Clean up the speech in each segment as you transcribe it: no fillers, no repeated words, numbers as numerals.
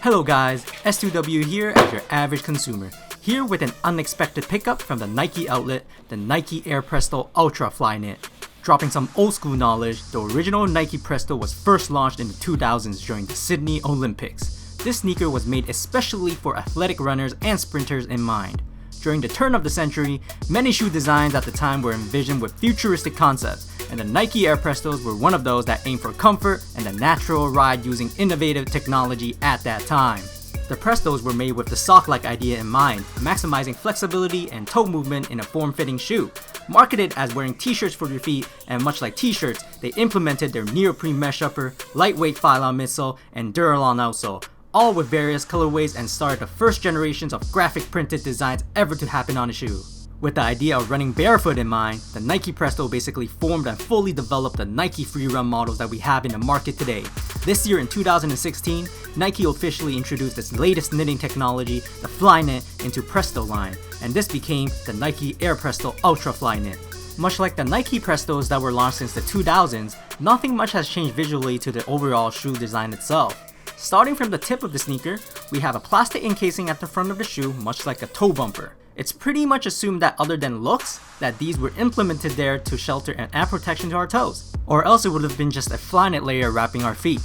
Hello guys, S2W here as your average consumer, here with an unexpected pickup from the Nike outlet, the Nike Air Presto Ultra Flyknit. Dropping some old school knowledge, the original Nike Presto was first launched in the 2000s during the Sydney Olympics. This sneaker was made especially for athletic runners and sprinters in mind. During the turn of the century, many shoe designs at the time were envisioned with futuristic concepts, and the Nike Air Prestos were one of those that aimed for comfort and a natural ride using innovative technology at that time. The Prestos were made with the sock-like idea in mind, maximizing flexibility and toe movement in a form-fitting shoe. Marketed as wearing t-shirts for your feet, and much like t-shirts, they implemented their neoprene mesh upper, lightweight Flyknit midsole, and Duralon outsole, all with various colorways, and started the first generations of graphic printed designs ever to happen on a shoe. With the idea of running barefoot in mind, the Nike Presto basically formed and fully developed the Nike free run models that we have in the market today. This year in 2016, Nike officially introduced its latest knitting technology, the Flyknit, into Presto line, and this became the Nike Air Presto Ultra Flyknit. Much like the Nike Prestos that were launched since the 2000s, nothing much has changed visually to the overall shoe design itself. Starting from the tip of the sneaker, we have a plastic encasing at the front of the shoe, much like a toe bumper. It's pretty much assumed that other than looks, that these were implemented there to shelter and add protection to our toes, or else it would have been just a Flyknit layer wrapping our feet.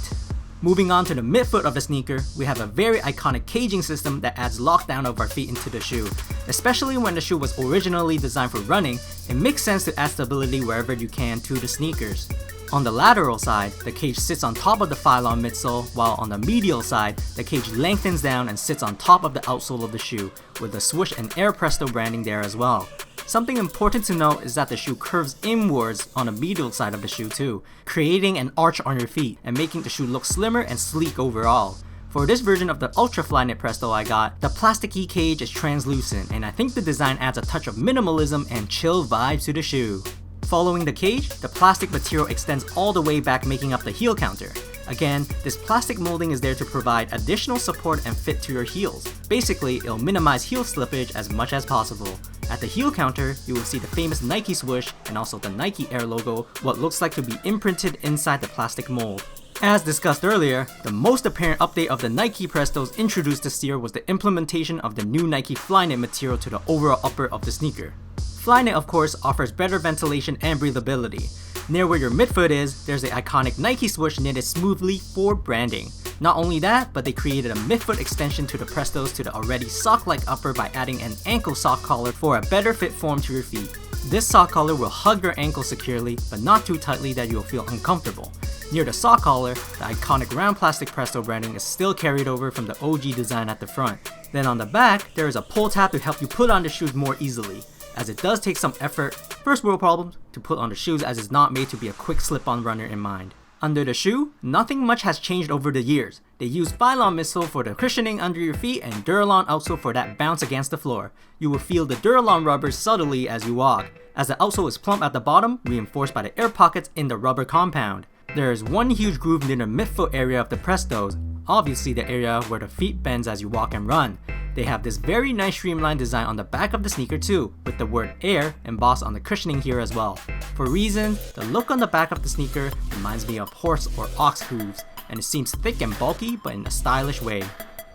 Moving on to the midfoot of the sneaker, we have a very iconic caging system that adds lockdown of our feet into the shoe. Especially when the shoe was originally designed for running, it makes sense to add stability wherever you can to the sneakers. On the lateral side, the cage sits on top of the Flyknit midsole, while on the medial side, the cage lengthens down and sits on top of the outsole of the shoe, with the swoosh and Air Presto branding there as well. Something important to note is that the shoe curves inwards on the medial side of the shoe too, creating an arch on your feet and making the shoe look slimmer and sleek overall. For this version of the Ultra Flyknit Presto I got, the plasticky cage is translucent, and I think the design adds a touch of minimalism and chill vibes to the shoe. Following the cage, the plastic material extends all the way back, making up the heel counter. Again, this plastic molding is there to provide additional support and fit to your heels. Basically, it'll minimize heel slippage as much as possible. At the heel counter, you will see the famous Nike swoosh and also the Nike Air logo, what looks like to be imprinted inside the plastic mold. As discussed earlier, the most apparent update of the Nike Prestos introduced this year was the implementation of the new Nike Flyknit material to the overall upper of the sneaker. Flyknit of course offers better ventilation and breathability. Near where your midfoot is, there's the iconic Nike swoosh knitted smoothly for branding. Not only that, but they created a midfoot extension to the Prestos to the already sock-like upper by adding an ankle sock collar for a better fit form to your feet. This sock collar will hug your ankle securely, but not too tightly that you'll feel uncomfortable. Near the sock collar, the iconic round plastic Presto branding is still carried over from the OG design at the front. Then on the back, there is a pull tab to help you put on the shoes more easily, as it does take some effort, first world problems, to put on the shoes as it's not made to be a quick slip-on runner in mind. Under the shoe, nothing much has changed over the years. They use Flyknit midsole for the cushioning under your feet and Duralon outsole for that bounce against the floor. You will feel the Duralon rubber subtly as you walk, as the outsole is plump at the bottom, reinforced by the air pockets in the rubber compound. There is one huge groove near the midfoot area of the Prestos, obviously the area where the feet bends as you walk and run. They have this very nice streamlined design on the back of the sneaker too, with the word Air embossed on the cushioning here as well. For reasons, the look on the back of the sneaker reminds me of horse or ox hooves, and it seems thick and bulky but in a stylish way.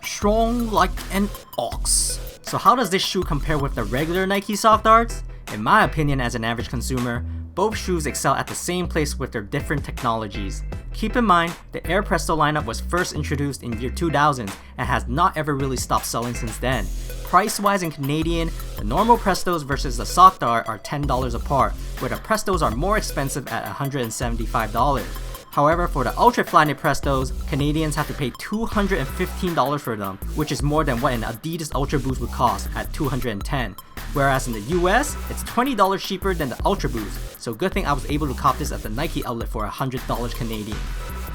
Strong like an ox. So how does this shoe compare with the regular Nike Soft Darts? In my opinion as an average consumer, both shoes excel at the same place with their different technologies. Keep in mind, the Air Presto lineup was first introduced in year 2000 and has not ever really stopped selling since then. Price-wise in Canadian, the normal Prestos versus the Soft Dart are $10 apart, where the Prestos are more expensive at $175. However, for the Ultra Flyknit Prestos, Canadians have to pay $215 for them, which is more than what an Adidas Ultra Boost would cost at $210. Whereas in the US, it's $20 cheaper than the Ultra Boost, so good thing I was able to cop this at the Nike outlet for $100 Canadian.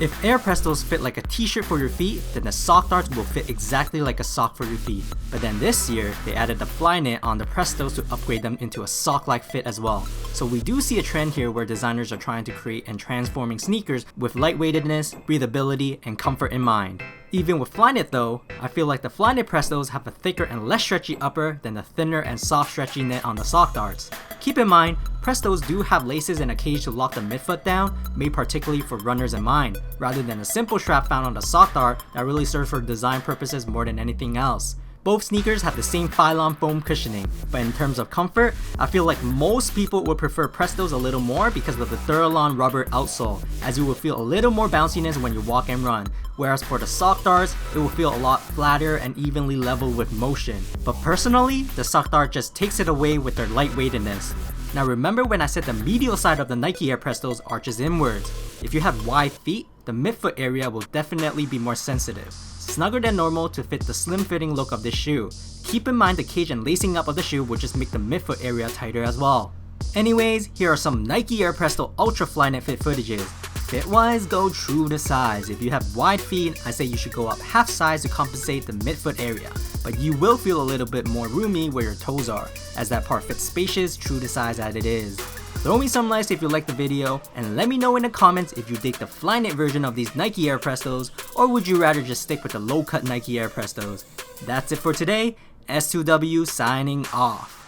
If Air Prestos fit like a t-shirt for your feet, then the Sock Darts will fit exactly like a sock for your feet. But then this year, they added the Flyknit on the Prestos to upgrade them into a sock-like fit as well. So we do see a trend here where designers are trying to create and transforming sneakers with lightweightedness, breathability, and comfort in mind. Even with Flyknit though, I feel like the Flyknit Prestos have a thicker and less stretchy upper than the thinner and soft stretchy knit on the sock darts. Keep in mind, Prestos do have laces and a cage to lock the midfoot down, made particularly for runners in mind, rather than a simple strap found on the sock dart that really serves for design purposes more than anything else. Both sneakers have the same Phylon foam cushioning, but in terms of comfort, I feel like most people would prefer Prestos a little more because of the Duralon rubber outsole, as you will feel a little more bounciness when you walk and run, whereas for the sock darts, it will feel a lot flatter and evenly level with motion. But personally, the sock dart just takes it away with their lightweightedness. Now remember when I said the medial side of the Nike Air Prestos arches inwards. If you have wide feet, the midfoot area will definitely be more sensitive. Snugger than normal to fit the slim fitting look of this shoe. Keep in mind the cage and lacing up of the shoe will just make the midfoot area tighter as well. Anyways, here are some Nike Air Presto Ultra Flyknit fit footages. Fit wise, go true to size. If you have wide feet, I say you should go up half size to compensate the midfoot area, but you will feel a little bit more roomy where your toes are, as that part fits spacious true to size as it is. Throw me some likes if you liked the video, and let me know in the comments if you dig the Flyknit version of these Nike Air Prestos, or would you rather just stick with the low cut Nike Air Prestos. That's it for today, S2W signing off.